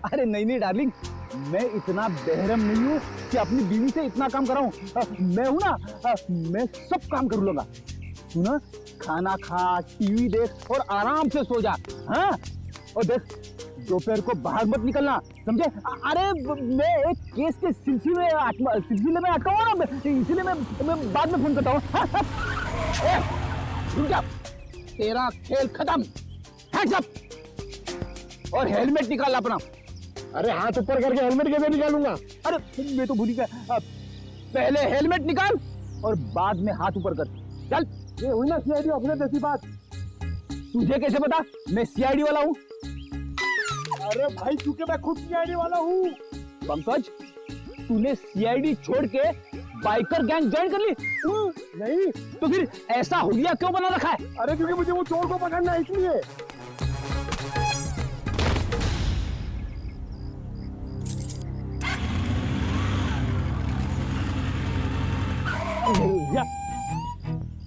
अरे नहीं नहीं डार्लिंग, मैं इतना बेहरम नहीं हूँ कि अपनी बीवी से इतना काम कराऊं। मैं हूं ना, मैं सब काम कर लूंगा। तू ना खाना खा, टीवी देख और आराम से सो जा। हाँ, और देख दोपहर को बाहर मत निकलना, समझे? अरे मैं एक केस के सिलसिले में अटका हुआ ना, इसीलिए मैं बाद में फोन करता हूँ। रुक जा, तेरा खेल खत्म। हैंड्स अप और हेलमेट निकाल अपना। अरे हाथ ऊपर करके हेलमेट कैसे निकालूंगा? अरे मैं तो भूल ही गया। पहले हेलमेट निकाल और बाद में हाथ ऊपर कर। चल। ये हुई ना सीआईडी ऑफिसर जैसी बात। तुझे कैसे पता मैं सीआईडी वाला हूँ? अरे भाई क्योंकि मैं खुद सीआईडी वाला हूँ। पंकज, तूने सीआईडी छोड़ के बाइकर गैंग ज्वाइन कर ली? नहीं। तो फिर ऐसा हुलिया क्यों बना रखा है? अरे क्योंकि मुझे वो चोर को पकड़ना है इसलिए।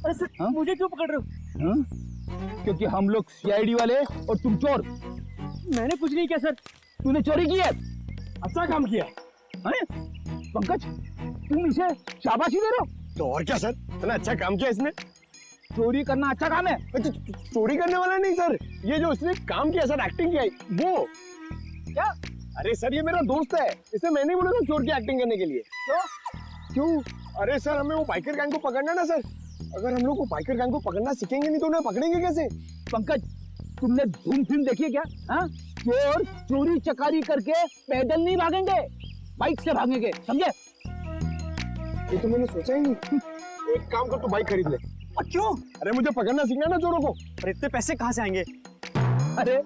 अरे सर, मुझे क्यों पकड़ रहे हो? हाँ? क्योंकि हम लोग सीआईडी वाले और तुम चोर। मैंने कुछ नहीं किया सर। तूने चोरी की है। अच्छा काम किया। अरे पंकज, तुम इसे शाबाशी दे रहे हो? तो और क्या सर, इतना अच्छा काम किया इसने। चोरी करना अच्छा काम है? चोरी करने वाला नहीं सर, ये जो इसने काम किया सर, एक्टिंग किया वो। क्या? अरे सर ये मेरा दोस्त है, इसे मैंने बोला था चोर की एक्टिंग करने के लिए। क्यों? अरे सर हमें वो बाइकर गैंग को पकड़ना ना सर। अगर हम लोग वो बाइकर गैंग को पकड़ना सीखेंगे नहीं तो उन्हें पकड़ेंगे कैसे? पंकज, तुमने धूम फिल्म देखी है क्या? हाँ? चोर चोरी चकारी करके पैदल नहीं भागेंगे, बाइक से भागेंगे, समझे? ये तो मैंने सोचा ही नहीं। एक काम कर, तू बाइक खरीद ले। क्यों? अरे मुझे पकड़ना सीखना ना चोरों को। पर इतने पैसे कहाँ से आएंगे? अरे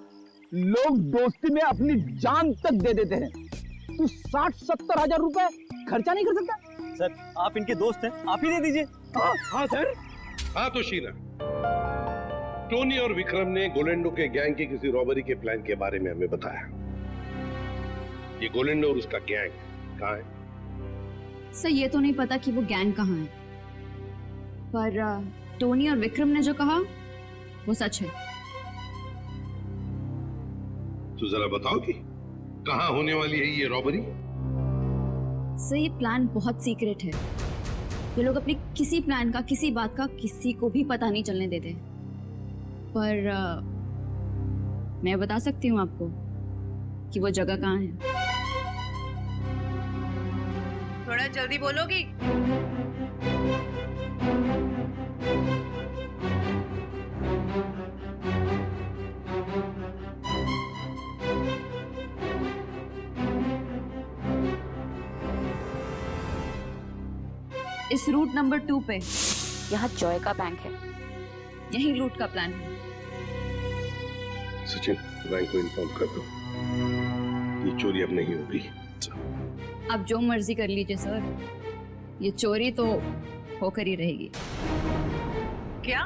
लोग दोस्ती में अपनी जान तक दे देते हैं। तू 60-70 हजार रुपए खर्चा नहीं कर सकता? सर आप इनके दोस्त हैं, आप ही दे दीजिए। हाँ सर। हाँ तो शीला, टोनी और विक्रम ने गोलेंडो के गैंग की किसी रॉबरी के प्लान के बारे में हमें बताया। ये गोलेंडो और उसका गैंग कहाँ है? सर ये तो नहीं पता कि वो गैंग कहाँ है, पर टोनी और विक्रम ने जो कहा वो सच है। तो जरा बताओ कि कहाँ होने वाली है ये रॉबरी? सर ये प्लान बहुत सीक्रेट है। ये लोग अपने किसी प्लान का, किसी बात का किसी को भी पता नहीं चलने देते। पर मैं बता सकती हूँ आपको कि वो जगह कहाँ है। थोड़ा जल्दी बोलोगी? इस रूट नंबर 2 पे यहाँ जॉय का बैंक है। यही लूट का प्लान है। सचिन, बैंक को इन्फॉर्म कर दो, ये चोरी अब नहीं होगी। आप जो मर्जी कर लीजिए सर, ये चोरी तो होकर ही रहेगी। क्या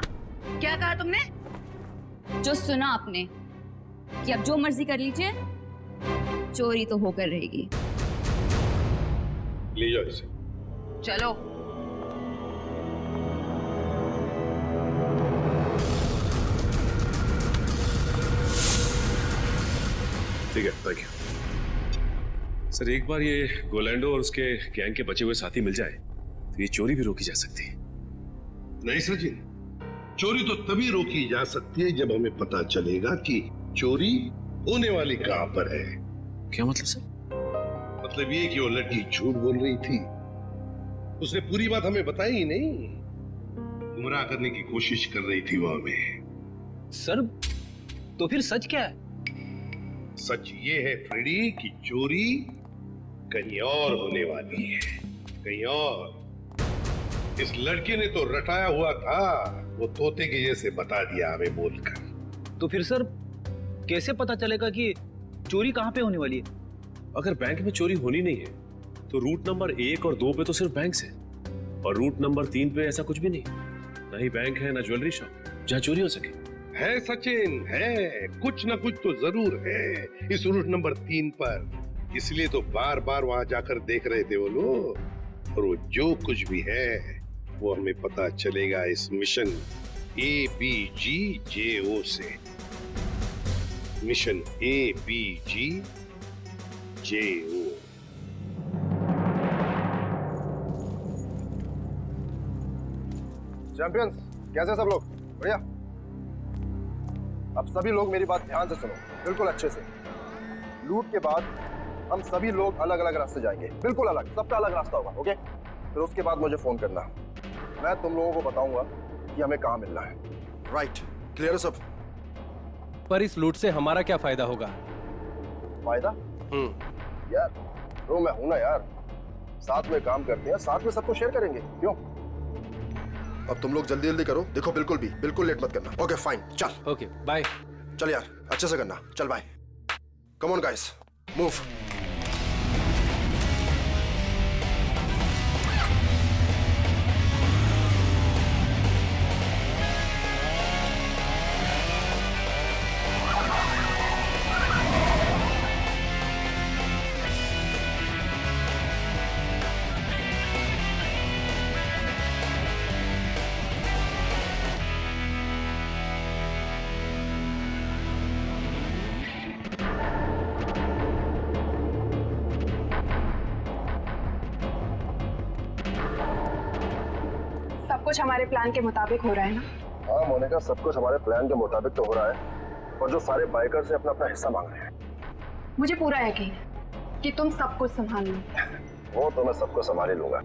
क्या कहा तुमने? जो सुना आपने कि आप जो मर्जी कर लीजिए, चोरी तो होकर रहेगी। ले जाओ इसे। चलो। ठीक है, थैंक यू। सर एक बार ये गोलैंडो और उसके गैंग के बचे हुए साथी मिल जाए तो ये चोरी भी रोकी जा सकती है। नहीं सचिन, चोरी तो तभी रोकी जा सकती है जब हमें पता चलेगा कि चोरी होने वाली कहां पर है। क्या मतलब सर? मतलब ये कि वो लड़की झूठ बोल रही थी, उसने पूरी बात हमें बताई ही नहीं, गुमराह करने की कोशिश कर रही थी वो हमें। सर तो फिर सच क्या है? सच ये है फ्रेडी कि चोरी कहीं और होने वाली है, कहीं और। इस लड़के ने तो रटाया हुआ था, वो तोते के जैसे बता दिया हमें बोलकर। तो फिर सर कैसे पता चलेगा कि चोरी कहाँ पे होने वाली है? अगर बैंक में चोरी होनी नहीं है तो रूट नंबर 1 और 2 पे तो सिर्फ बैंक है, और रूट नंबर 3 पे ऐसा कुछ भी नहीं, ना ही बैंक है ना ज्वेलरी शॉप जहाँ चोरी हो सके। है सचिन, है कुछ ना कुछ तो जरूर है इस रूट नंबर 3 पर, इसलिए तो बार बार वहां जाकर देख रहे थे वो लोग। और वो जो कुछ भी है वो हमें पता चलेगा इस मिशन ABGJO से। Mission ABGJO। JO। चैंपियंस, कैसे सब लोग? बढ़िया। अब सभी लोग मेरी बात ध्यान से सुनो, बिल्कुल अच्छे से। लूट के बाद हम सभी लोग अलग अलग रास्ते जाएंगे, बिल्कुल अलग, सबका अलग रास्ता होगा, ओके? फिर उसके बाद मुझे फोन करना, मैं तुम लोगों को बताऊंगा कि हमें कहाँ मिलना है। राइट, क्लियर है सब? पर इस लूट से हमारा क्या फायदा होगा? फायदा? यार तो मैं हूं ना यार, साथ में काम करते हैं, साथ में सबको शेयर करेंगे, क्यों? अब तुम लोग जल्दी जल्दी करो, देखो बिल्कुल लेट मत करना। ओके फाइन, चल। Okay bye. चल यार, अच्छे से करना, चल bye. Come on guys, move. सब कुछ हमारे प्लान के मुताबिक हो रहा है ना? हाँ मोनिका, सब कुछ हमारे प्लान के मुताबिक तो हो रहा है, और जो सारे बाइकर से अपना अपना हिस्सा मांग रहे हैं। मुझे पूरा यकीन है कि तुम सब कुछ संभाल लो। वो तो मैं सबको संभाल ही लूंगा।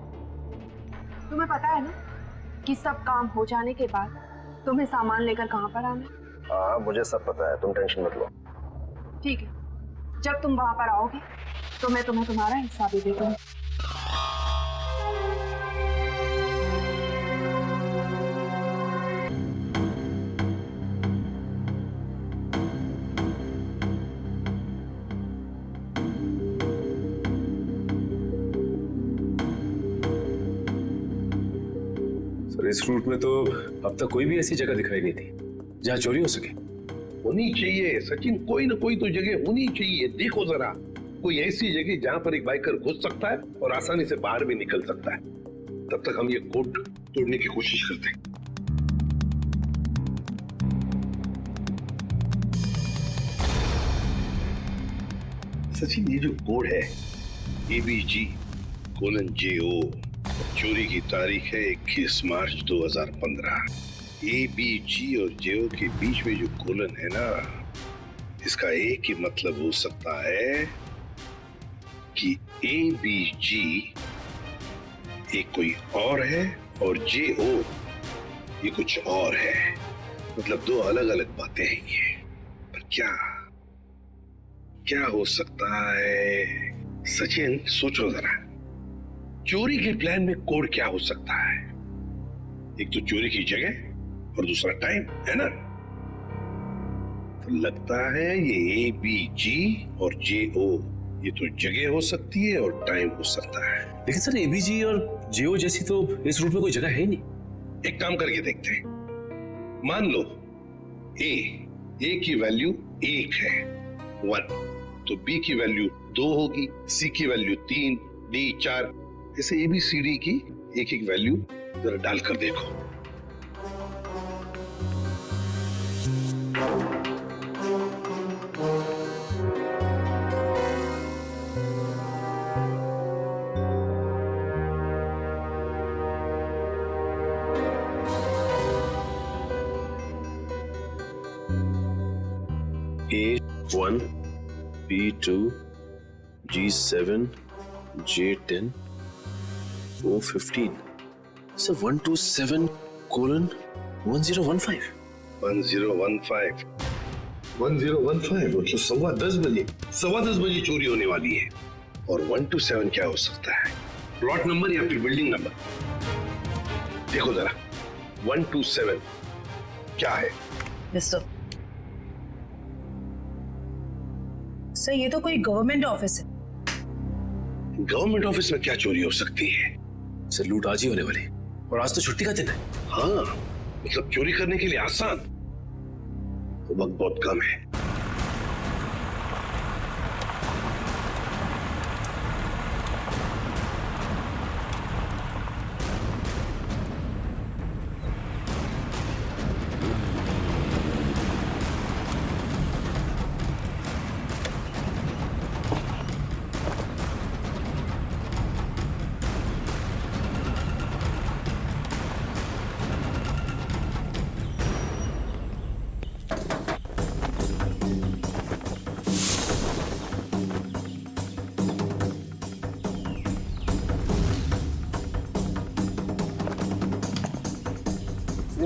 तुम्हें पता है ना कि सब काम हो जाने के बाद तुम्हें सामान लेकर कहाँ पर आना है? हाँ मुझे सब पता है, तुम टेंशन मत लो। ठीक है, जब तुम वहां पर आओगे तो मैं तुम्हें तुम्हारा हिस्सा भी दे दूंगी। सर इस रूट में तो अब तक कोई भी ऐसी जगह दिखाई नहीं थी जहाँ चोरी हो सके। होनी चाहिए सचिन, कोई ना कोई तो जगह होनी चाहिए। देखो जरा, कोई ऐसी जगह जहां पर एक बाइकर घुस सकता है और आसानी से बाहर भी निकल सकता है। तब तक हम ये कोड तोड़ने की कोशिश करते हैं। सचिन, ये जो कोड है ABG:JO, चोरी की तारीख है 21 मार्च 2015। ABG और JO के बीच में जो कोलन है ना, इसका एक ही मतलब हो सकता है कि ABG एक कोई और है और JO ये कुछ और है। मतलब दो अलग अलग बातें हैं ये। पर क्या हो सकता है? सचिन सोचो जरा, चोरी के प्लान में कोड क्या हो सकता है? एक तो चोरी की जगह और दूसरा टाइम, है ना? तो लगता है ये ABG और JO ये तो जगह हो सकती है और टाइम हो सकता है। लेकिन सर ABG और JO जैसी तो इस रूट में कोई जगह है ही नहीं। एक काम करके देखते हैं। मान लो A की वैल्यू 1 है, 1, तो B की वैल्यू 2 होगी, C की वैल्यू 3, D 4, ऐसे ABCD की एक एक वैल्यू जरा डालकर देखो। A1, B2, G7, J10, O15. So 127:1015. 1015 मतलब 10:15 बजे चोरी होने वाली है। और 127 क्या हो सकता है? प्लॉट नंबर या फिर बिल्डिंग नंबर? देखो जरा, 127 क्या है? सर ये तो कोई गवर्नमेंट ऑफिस है। गवर्नमेंट ऑफिस में क्या चोरी हो सकती है? सर लूट आज ही होने वाली, और आज तो छुट्टी का दिन है। हाँ, मतलब चोरी करने के लिए आसान, वक्त बहुत कम है।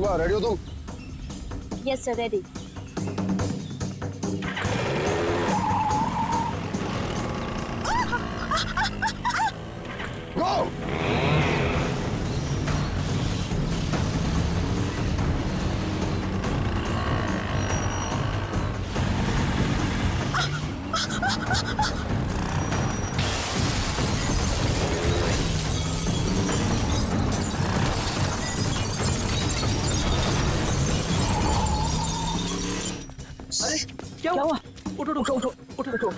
सीमा रेडी हो तुम? Yes sir, ready. गो! क्या हुआ? उठो उठो उठो उठो उठो।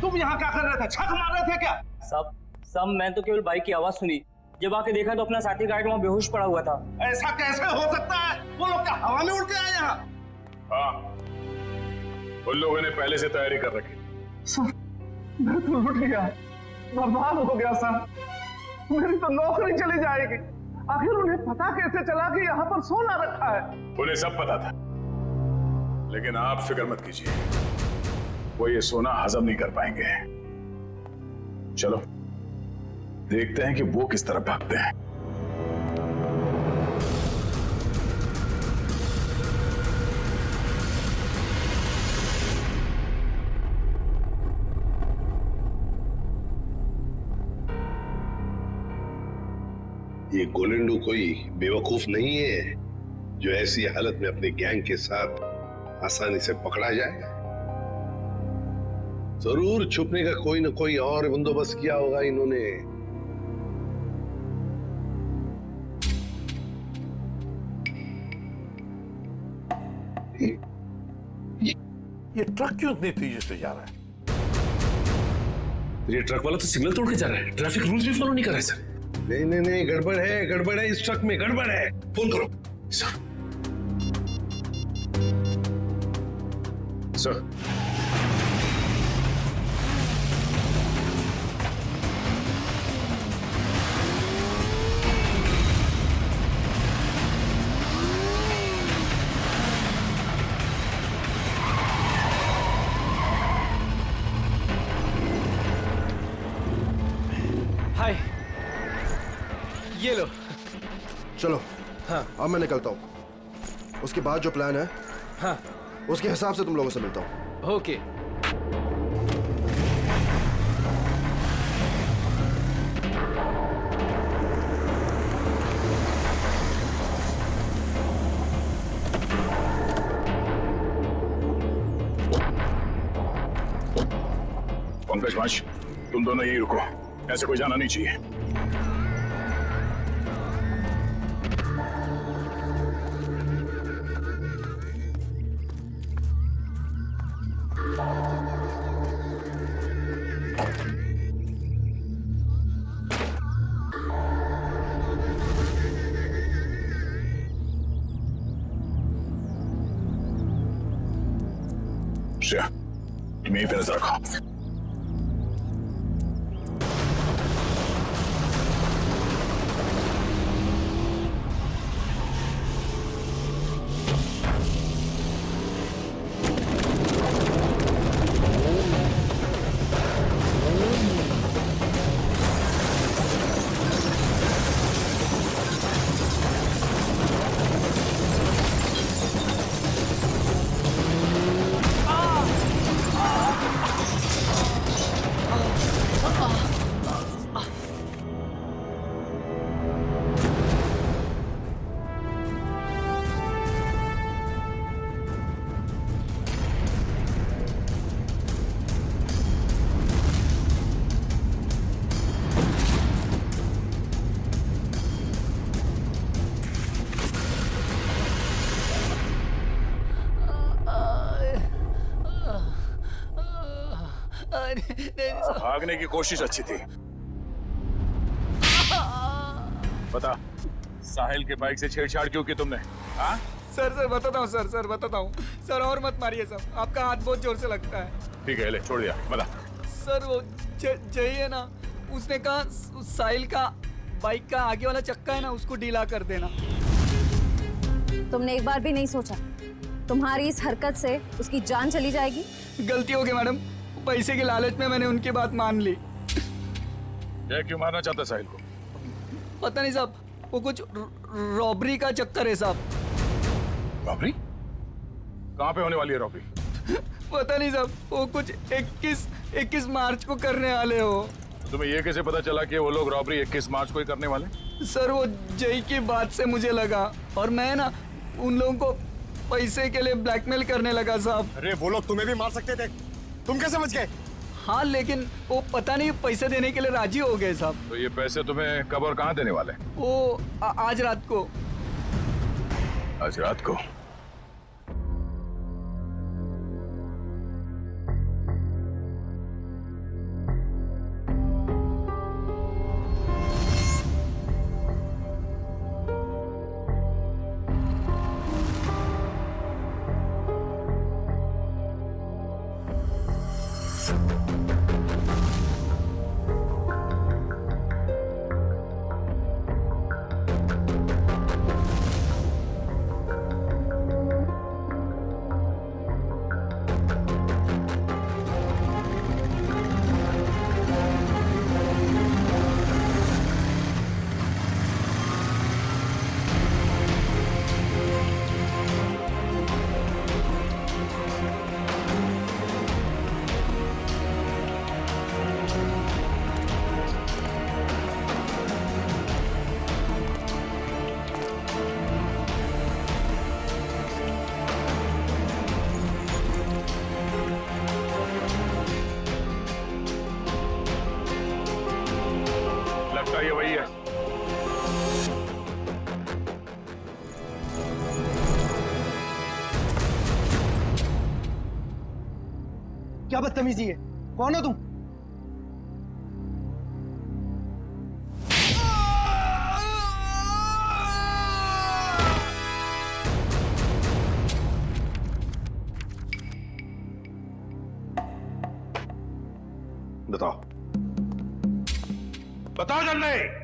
तुम यहाँ क्या कर रहे थे? छक मार रहे थे क्या? सब मैं तो केवल बाइक की आवाज सुनी। जब आके देखा तो अपना साथी गार्ड वहाँ बेहोश पड़ा हुआ था। ऐसा कैसे हो सकता है? वो लोग क्या हवा में उड़ के आए यहाँ? हाँ, उन लोगों ने पहले से तैयारी कर रखी। सर, मैं तो लुट गया, बर्बाद हो गया सर। मेरी तो नौकरी चली जाएगी। आखिर उन्हें पता कैसे चला कि यहाँ पर सोना रखा है? उन्हें सब पता था, लेकिन आप फिक्र मत कीजिए, वो ये सोना हजम नहीं कर पाएंगे। चलो देखते हैं कि वो किस तरह भागते हैं। ये गोलेंडू कोई बेवकूफ नहीं है जो ऐसी हालत में अपने गैंग के साथ आसानी से पकड़ा जाए। जरूर छुपने का कोई ना कोई और बंदोबस्त किया होगा इन्होंने। ये ट्रक क्यों इतनी तेजी से जा रहा है? ये ट्रक वाला तो सिग्नल तोड़ के जा रहा है, ट्रैफिक रूल्स भी फॉलो नहीं कर रहा है सर। नहीं, गड़बड़ है, इस ट्रक में गड़बड़ है। फोन करो सर। सर, ये लो। चलो हाँ। अब मैं निकलता हूँ। उसके बाद जो प्लान है हाँ। उसके हिसाब से तुम लोगों से मिलता हूँ। ओके। पंकज वंश, तुम दोनों यही रुको, ऐसे कोई जाना नहीं चाहिए। श्रेया, तुम यहीं पे नजर रखो। भागने की कोशिश अच्छी थी। बता, साहिल के बाइक से छेड़छाड़ क्यों की तुमने? हाँ? सर बताता हूँ सर बताता हूँ सर, और मत मारिए सर, आपका हाथ बहुत जोर से लगता है। ठीक है, ले छोड़ दिया, बता। सर वो जय है ना, उसने कहा साहिल का बाइक का आगे वाला चक्का है ना, उसको ढीला कर देना। तुमने एक बार भी नहीं सोचा तुम्हारी इस हरकत से उसकी जान चली जाएगी? गलती हो गई मैडम, पैसे के लालच में मैंने उनकी बात मान ली। जय क्यों मारना चाहता साहिल को? पता नहीं साहब, वो कुछ रॉबरी का चक्कर है साहब। रॉबरी? कहाँ पे होने वाली है रॉबरी? पता नहीं साहब, वो कुछ 21 मार्च को करने वाले हो। तुम्हें ये कैसे पता चला कि वो लोग रॉबरी 21 मार्च को ही करने वाले? सर वो जय की बात से मुझे लगा, और मैं ना उन लोगों को पैसे के लिए ब्लैकमेल करने लगा साहब। अरे वो लोग तुम्हें भी मार सकते थे, तुम कैसे बच गए? हाँ लेकिन वो पता नहीं पैसे देने के लिए राजी हो गए साहब। तो ये पैसे तुम्हें कब और कहाँ देने वाले? वो आज रात को। आज रात को? ये वही है। क्या बदतमीजी है? कौन हो तुम? बताओ, बताओ जल्दी।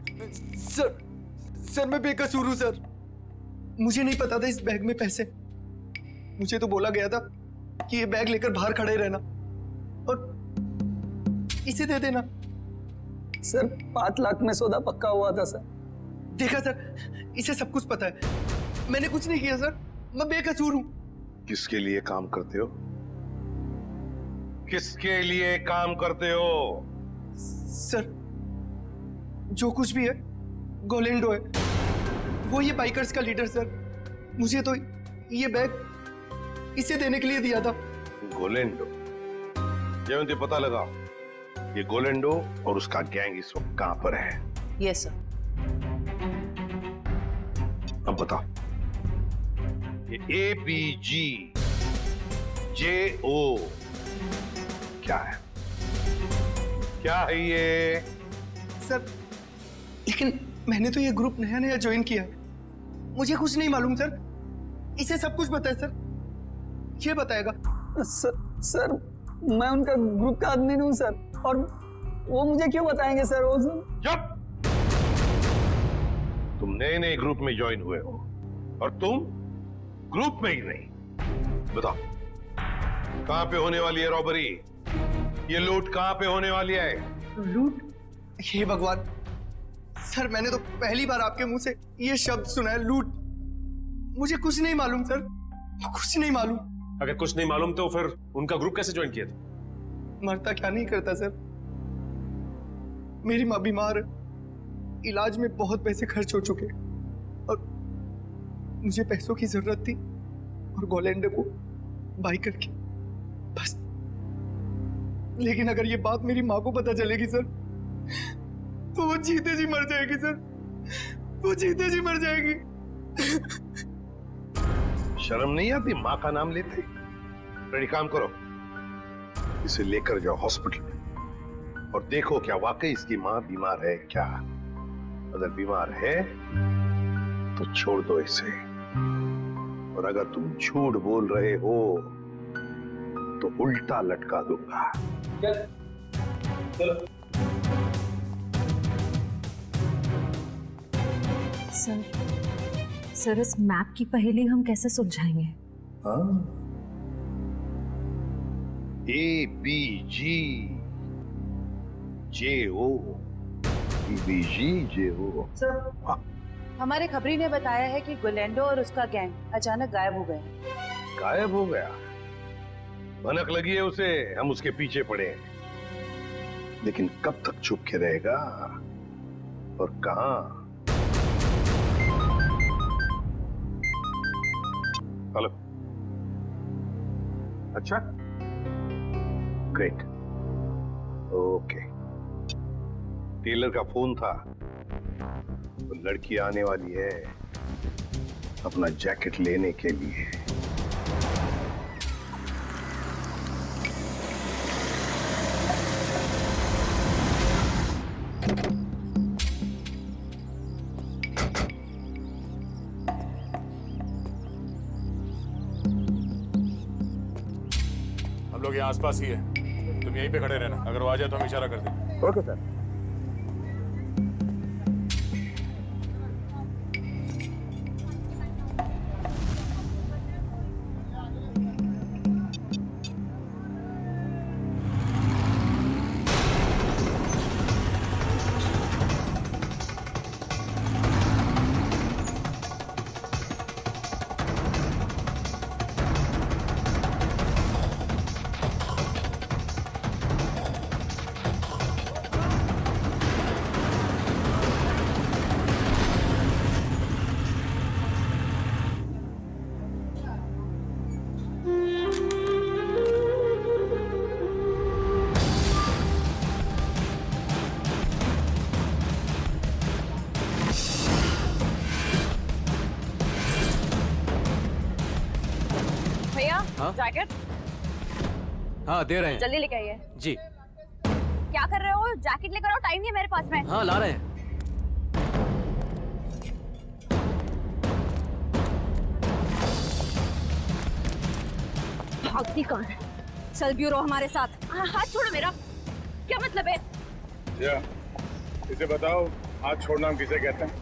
सर मैं बेकसूर हूं सर, मुझे नहीं पता था इस बैग में पैसे। मुझे तो बोला गया था कि ये बैग लेकर बाहर खड़े रहना और इसे दे देना। सर 5 लाख में सौदा पक्का हुआ था सर, देखा सर, इसे सब कुछ पता है। मैंने कुछ नहीं किया सर, मैं बेकसूर हूँ। किसके लिए काम करते हो? किसके लिए काम करते हो? सर, जो कुछ भी है गोलेंडो है, वो ये बाइकर्स का लीडर सर। मुझे तो ये बैग इसे देने के लिए दिया था। गोलेंडो? जयंती पता लगा ये गोलेंडो और उसका गैंग इस वक्त कहां पर है? Yes sir. अब बताओ, ये ABGJO क्या है? क्या है ये? सर, लेकिन मैंने तो ये ग्रुप नया नया ज्वाइन किया है, मुझे कुछ नहीं मालूम सर। इसे सब कुछ पता है सर, ये बताएगा। सर मैं उनका ग्रुप का आदमी हूँ सर, और वो मुझे क्यों बताएंगे सर? वो चुप! तुम नए नए ग्रुप में ज्वाइन हुए हो और तुम ग्रुप में ही नहीं। बताओ, कहां पे होने वाली है रॉबरी? ये लूट कहां पे होने वाली है? लूट? हे भगवान सर, मैंने तो पहली बार आपके मुंह से ये शब्द सुना है, लूट। मुझे कुछ नहीं मालूम सर, कुछ नहीं मालूम। अगर कुछ नहीं मालूम तो फिर उनका ग्रुप कैसे ज्वाइन किया था? मरता क्या नहीं करता सर। मेरी माँ बीमार है, इलाज में बहुत पैसे खर्च हो चुके और मुझे पैसों की जरूरत थी, और गोलेंडो को बाई करके बस। लेकिन अगर ये बात मेरी माँ को पता चलेगी सर, तो वो जीते जी मर जाएगी सर, वो जीते जी मर जाएगी। शर्म नहीं आती माँ का नाम लेते? रेडी, काम करो, इसे लेकर जाओ हॉस्पिटल में और देखो क्या वाकई इसकी माँ बीमार है क्या। अगर बीमार है तो छोड़ दो इसे, और अगर तुम झूठ बोल रहे हो तो उल्टा लटका दूंगा। सर इस मैप की पहेली हम कैसे सुलझाएंगे? ABGJO। सर, हमारे खबरी ने बताया है कि गोलेंडो और उसका गैंग अचानक गायब हो गए। गायब हो गया? भनक लगी है उसे, हम उसके पीछे पड़े हैं, लेकिन कब तक छुप के रहेगा और कहां? हेलो, अच्छा, ग्रेट, ओके। टेलर का फोन था, तो लड़की आने वाली है अपना जैकेट लेने के लिए। हम लोग यहाँ आसपास ही है, तुम यहीं पे खड़े रहना, अगर वो आ जाए तो हम इशारा कर देंगे। Okay sir. जैकेट? हाँ दे रहे हैं। जल्दी लेके आइए। जी। क्या कर रहे हो? जैकेट लेकर आओ, टाइम नहीं है मेरे पास में। हाँ ला रहे हैं। भागती कौन है? चल ब्यूरो हमारे साथ। हाथ छोड़ो मेरा, क्या मतलब है? या, इसे बताओ हाथ छोड़ना हम किसे कहते हैं?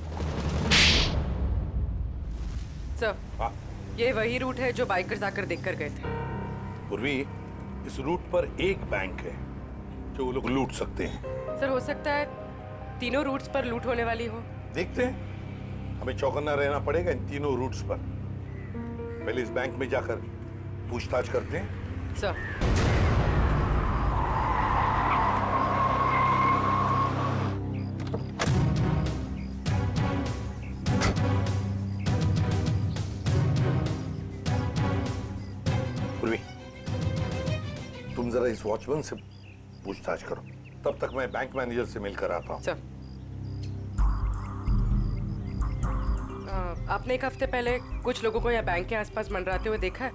सर, ये वही रूट है जो बाइकर्स आकर देखकर गए थे। पूर्वी, इस रूट पर एक बैंक है जो वो लोग लूट सकते हैं। सर, हो सकता है तीनों रूट्स पर लूट होने वाली हो। देखते हैं। हमें चौकन्ना रहना पड़ेगा इन तीनों रूट्स पर। पहले इस बैंक में जाकर पूछताछ करते हैं। सर पूर्वी, तुम जरा इस वॉचमैन से पूछताछ करो, तब तक मैं बैंक मैनेजर से मिलकर आता हूँ। सर आपने एक हफ्ते पहले कुछ लोगों को यहाँ बैंक के आसपास मंडराते हुए देखा है?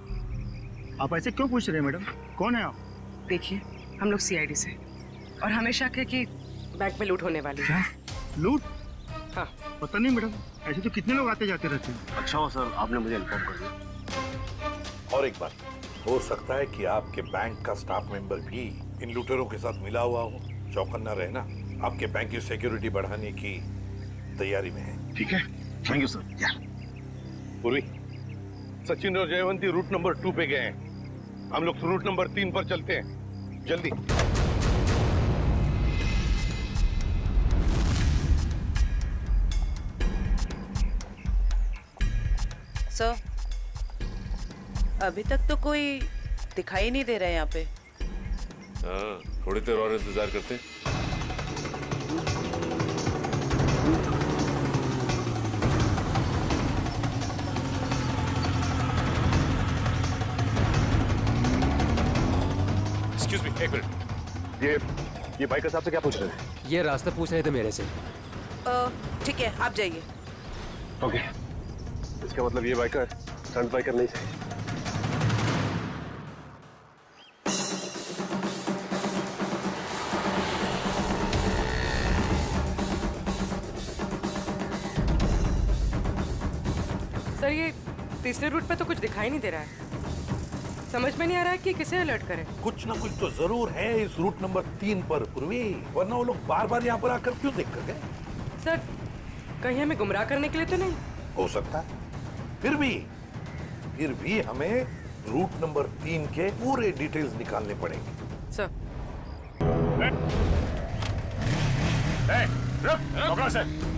आप ऐसे क्यों पूछ रहे हैं मैडम? कौन है आप? देखिए, हम लोग सीआईडी से और हमें शक है कि बैंक में लूट होने वाली है। लूट? हाँ। पता नहीं मैडम, ऐसे तो कितने लोग आते जाते रहते हैं। अच्छा हो सर, आपने मुझे इन्फॉर्म कर दिया। और एक बात, हो सकता है कि आपके बैंक का स्टाफ मेंबर भी इन लूटेरों के साथ मिला हुआ हो। चौकन्ना रहना, आपके बैंक की सिक्योरिटी बढ़ाने की तैयारी में है। ठीक है, थैंक यू सर। पूर्वी, सचिन और जयवंती रूट नंबर 2 पे गए हैं। हम लोग रूट नंबर 3 पर चलते हैं, जल्दी। सर, अभी तक तो कोई दिखाई नहीं दे रहा है यहाँ पे। हाँ, थोड़ी देर और इंतजार करते हैं। एक्सक्यूज मी, एक मिनट। ये बाइकर साहब से क्या पूछ रहे थे? ये रास्ता पूछ रहे थे मेरे से। ठीक है, आप जाइए। ओके, इसका मतलब ये बाइकर स्टंट बाइकर नहीं थे। सर ये तीसरे रूट पे तो कुछ दिखाई नहीं दे रहा है। समझ में नहीं आ रहा है कि किसे अलर्ट करें। कुछ ना कुछ तो जरूर है इस रूट नंबर 3 पर पूर्वी, वरना वो लोग बार बार यहाँ पर आकर क्यों देख कर गए? सर कहीं हमें गुमराह करने के लिए तो नहीं? हो सकता है। फिर भी हमें रूट नंबर 3 के पूरे डिटेल्स निकालने पड़ेंगे। सर रुक, पकड़ो से।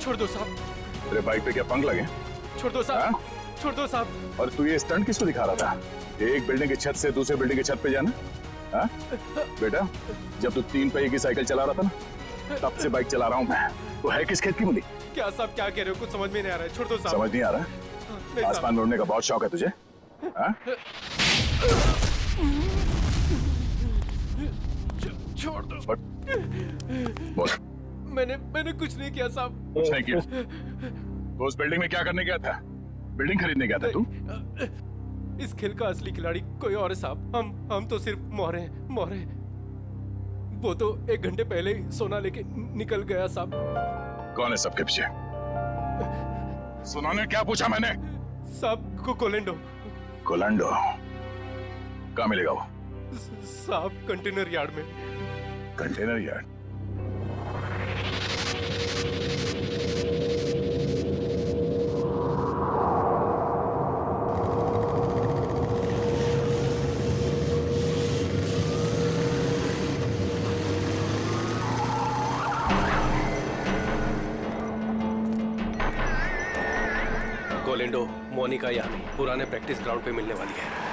छोड़ दो साहब। तेरे बाइक पे क्या पंख लगे? छोड़ दो साहब, छोड़ दो साहब। और तू ये स्टंट किसको दिखा रहा था? एक बिल्डिंग की छत से दूसरे बिल्डिंग की छत पे जाना? हाँ? बेटा, जब तू 3 पहिए की साइकिल चला रहा था ना, तब से बाइक चला रहा हूँ मैं। तो है किस खेत की मुली? क्या साहब क्या कह रहे हो? कुछ समझ में नहीं आ रहा है। छोड़ दो साहब। समझ नहीं आ रहा? नहीं साहब। आसमान में उड़ने का बहुत शौक है तुझे? हाँ? छोड़ दो। बोल। मैंने कुछ नहीं किया साहब। कुछ नहीं किया? तो उस बिल्डिंग में क्या करने गया था? बिल्डिंग खरीदने गया था तू? इस खेल का असली खिलाड़ी कोई और है साहब। हम तो सिर्फ मोहरे हैं, मोहरे। वो तो 1 घंटे पहले ही सोना लेके निकल गया साहब। कौन है सबके पीछे? सुनाने क्या पूछा मैंने? साहब को कोलेंडो। कोलेंडो? कहाँ मिलेगा वो? साहब कंटेनर यार्ड में। Container yard? कोलेंडो मोनिका यहाँ नहीं, पुराने प्रैक्टिस ग्राउंड पे मिलने वाली है।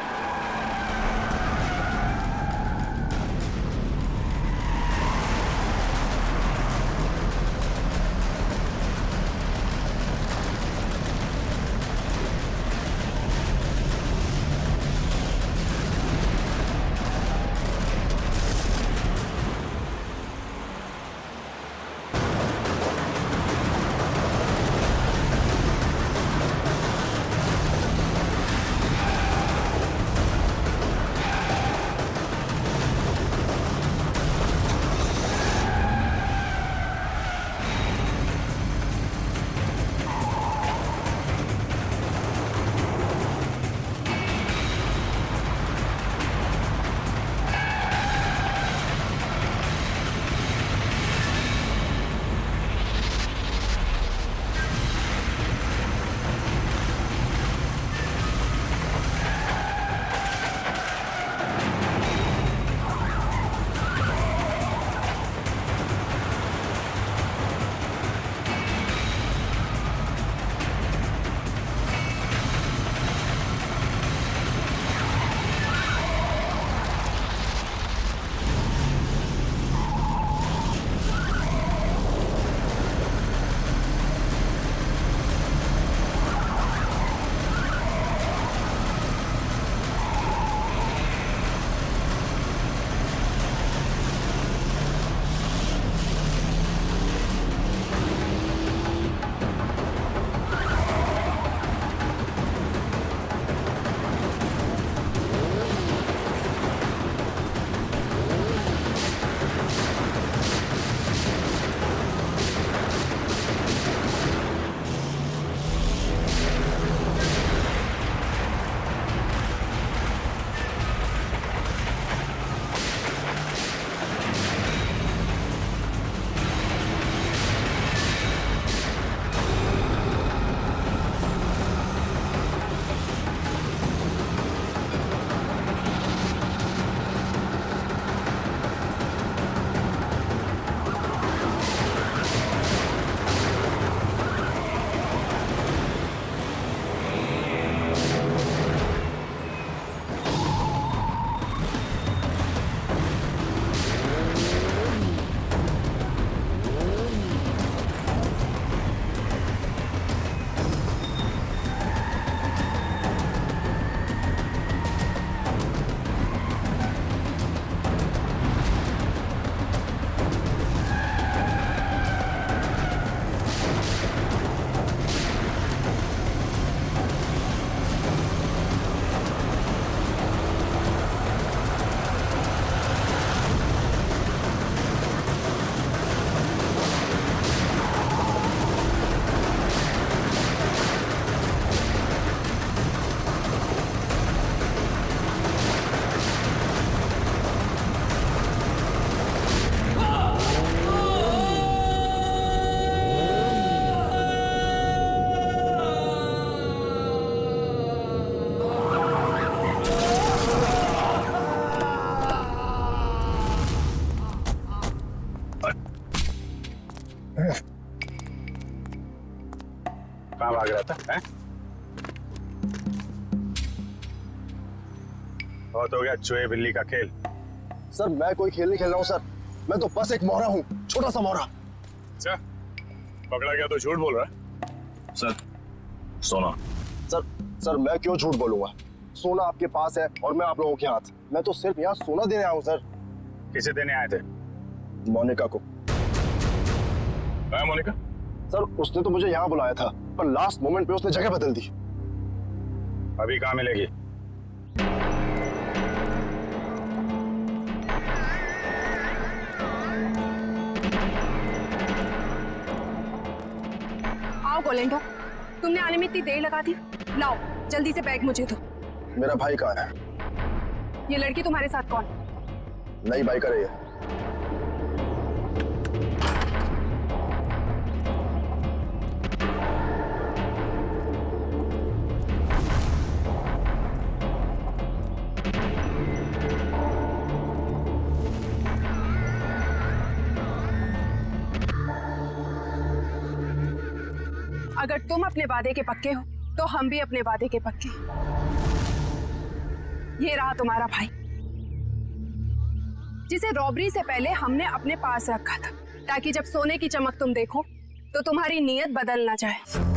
जाता है? बहुत हो गया चूहे बिल्ली का खेल। सर मैं कोई खेल नहीं खेल रहा हूँ सर, मैं तो बस एक मोहरा हूँ, छोटा सा मोहरा। अच्छा, पकड़ा गया तो झूठ बोल रहा है। सर सोना। सर मैं क्यों झूठ बोलूंगा, सोना आपके पास है और मैं आप लोगों के हाथ। मैं तो सिर्फ यहाँ सोना देने आया हूँ सर। किसे देने आए थे? मोनिका को। मोनिका? सर उसने तो मुझे यहाँ बुलाया था, पर लास्ट मोमेंट पे उसने जगह बदल दी। अभी कहाँ मिलेगी? आओ गोलेंडो, तुमने आने में इतनी देर लगा दी। लाओ जल्दी से बैग मुझे दो। मेरा भाई कहाँ है? ये लड़की तुम्हारे साथ कौन? नई बाइक है ये। अगर तुम अपने वादे के पक्के हो तो हम भी अपने वादे के पक्के। ये रहा तुम्हारा भाई, जिसे रॉबरी से पहले हमने अपने पास रखा था, ताकि जब सोने की चमक तुम देखो तो तुम्हारी नीयत बदल ना जाए।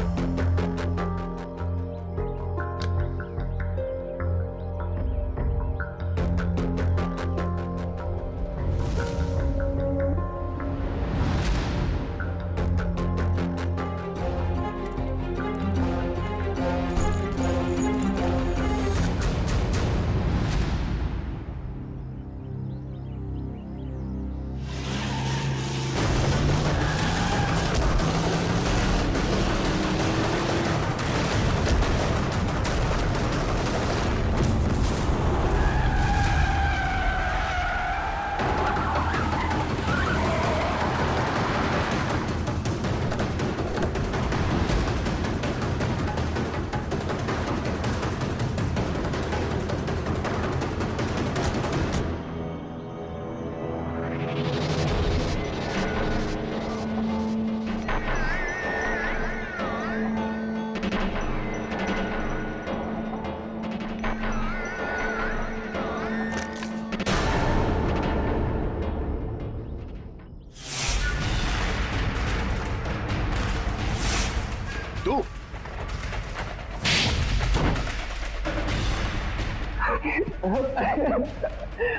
तू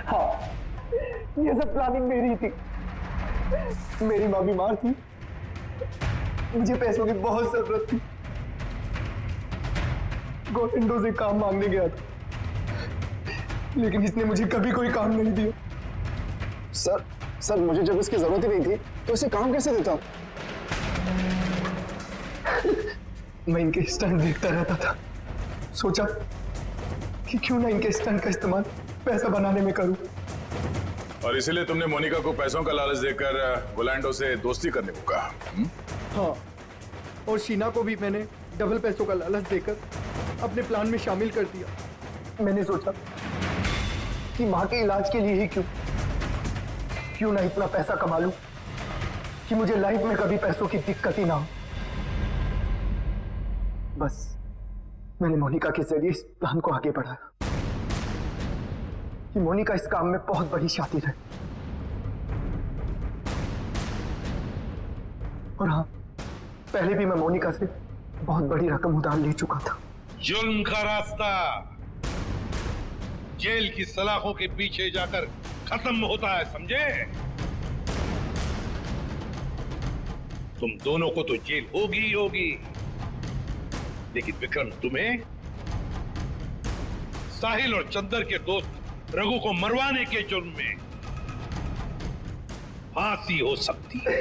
हाँ, ये सब प्लानिंग मेरी थी। मेरी माँ बीमार थी, मुझे पैसों की बहुत जरूरत थी। गोविंदो से काम मांगने गया था, लेकिन इसने मुझे कभी कोई काम नहीं दिया। सर मुझे जब इसकी जरूरत ही नहीं थी तो इसे काम कैसे देता? मैं इनके स्टंट देखता रहता था, सोचा कि क्यों ना इनके स्टंट का इस्तेमाल पैसा बनाने में करूं। और इसीलिए तुमने मोनिका को पैसों का लालच देकर गोलैंडो से दोस्ती करने को कहा? हाँ, और शीना को भी मैंने डबल पैसों का लालच देकर अपने प्लान में शामिल कर दिया। मैंने सोचा कि माँ के इलाज के लिए ही क्यों ना इतना पैसा कमा लूं कि मुझे लाइफ में कभी पैसों की दिक्कत ही ना हो। बस मैंने मोनिका के जरिए इस प्लान को आगे बढ़ाया कि मोनिका इस काम में बहुत बड़ी शातिर है। और हाँ, पहले भी मैं मोनिका से बहुत बड़ी रकम उधार ले चुका था। जुल्म का रास्ता जेल की सलाखों के पीछे जाकर खत्म होता है, समझे? तुम दोनों को तो जेल होगी ही होगी, लेकिन विक्रम तुम्हें साहिल और चंदर के दोस्त रघु को मरवाने के जुर्म में फांसी हो सकती है।